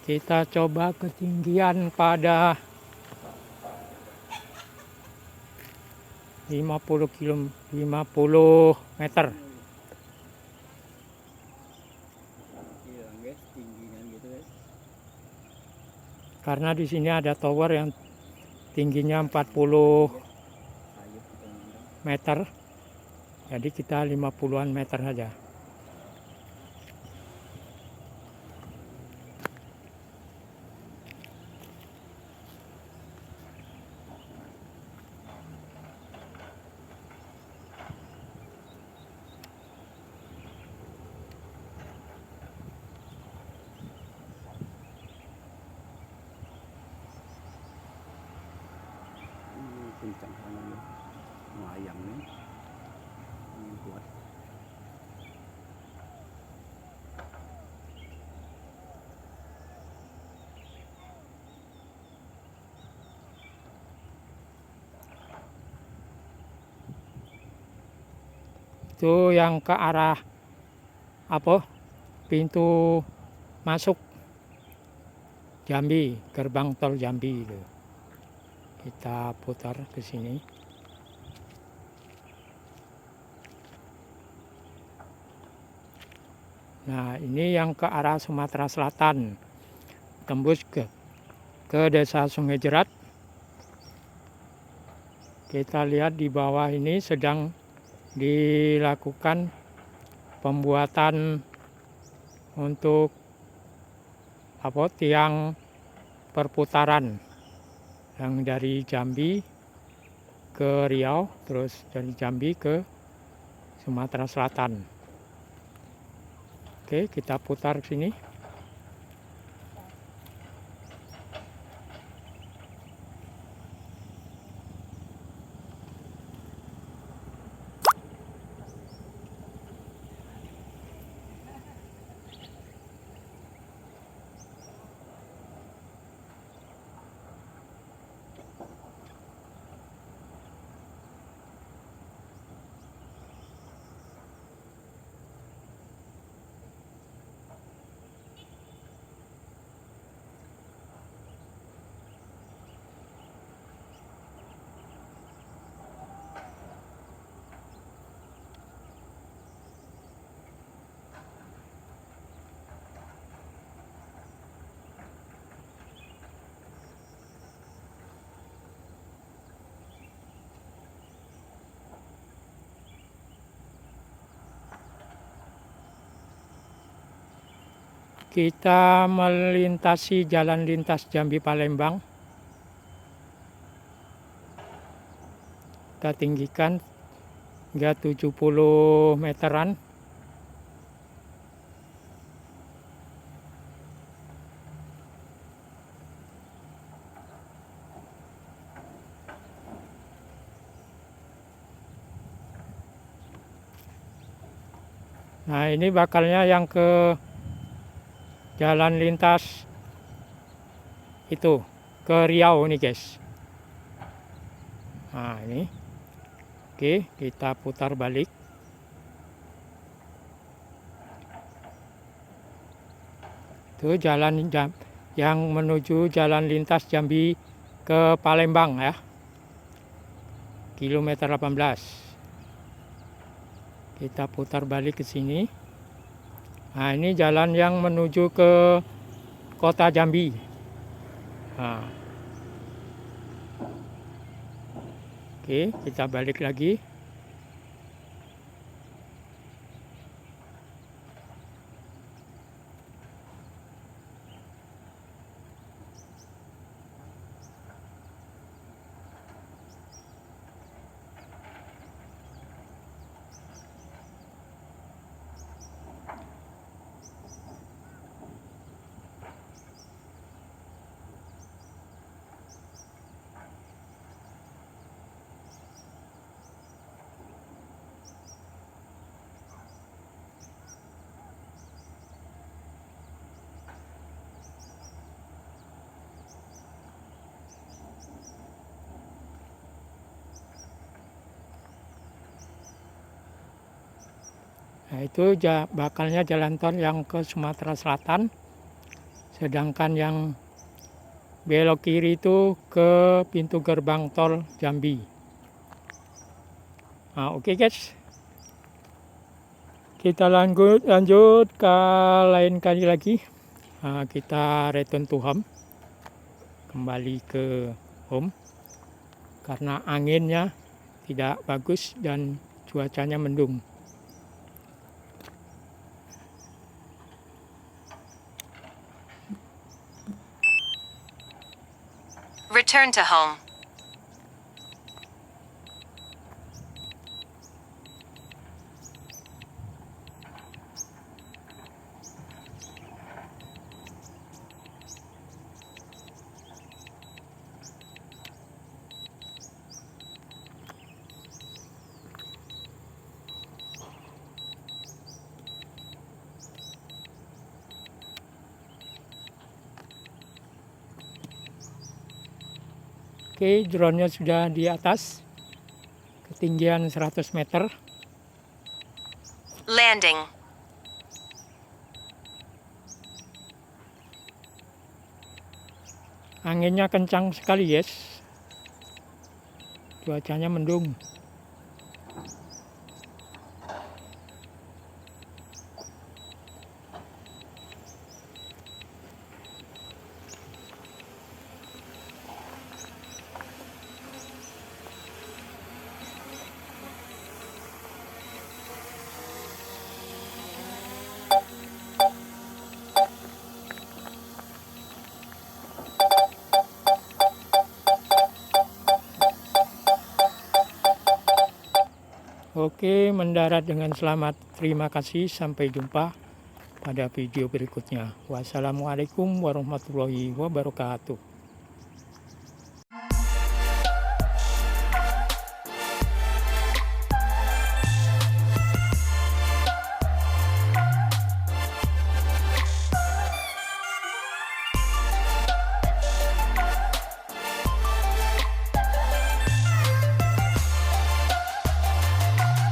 Kita coba ketinggian pada 50 meter. Iya guys, tingginya gitu guys. Karena di sini ada tower yang tingginya 40 meter. Jadi kita 50-an meter saja. Kencang tangannya, melayang nih, ini kuat. Itu yang ke arah apa? Pintu masuk Jambi, gerbang tol Jambi itu. Kita putar ke sini. Nah, ini yang ke arah Sumatera Selatan. Tembus ke Desa Sungai Jerat. Kita lihat di bawah ini sedang dilakukan pembuatan untuk tiang perputaran yang dari Jambi ke Riau, terus dari Jambi ke Sumatera Selatan. Oke, kita putar ke sini. Kita melintasi jalan lintas Jambi Palembang. Kita tinggikan hingga 70 meteran. Nah, ini bakalnya yang ke jalan lintas itu ke Riau nih guys. Nah, ini. Oke, kita putar balik. Itu jalan yang menuju jalan lintas Jambi ke Palembang ya. Kilometer 18. Kita putar balik ke sini. Nah, ini jalan yang menuju ke kota Jambi. Nah. Oke, kita balik lagi. Nah, itu bakalnya jalan tol yang ke Sumatera Selatan. Sedangkan yang belok kiri itu ke pintu gerbang tol Jambi. Nah, oke guys. Kita lanjut ke lain kali lagi. Nah, kita return to home. Kembali ke home. Karena anginnya tidak bagus dan cuacanya mendung. Return to home. Oke, drone-nya sudah di atas. Ketinggian 100 meter. Landing. Anginnya kencang sekali, guys. Cuacanya mendung. Oke, mendarat dengan selamat. Terima kasih, sampai jumpa pada video berikutnya. Wassalamualaikum warahmatullahi wabarakatuh.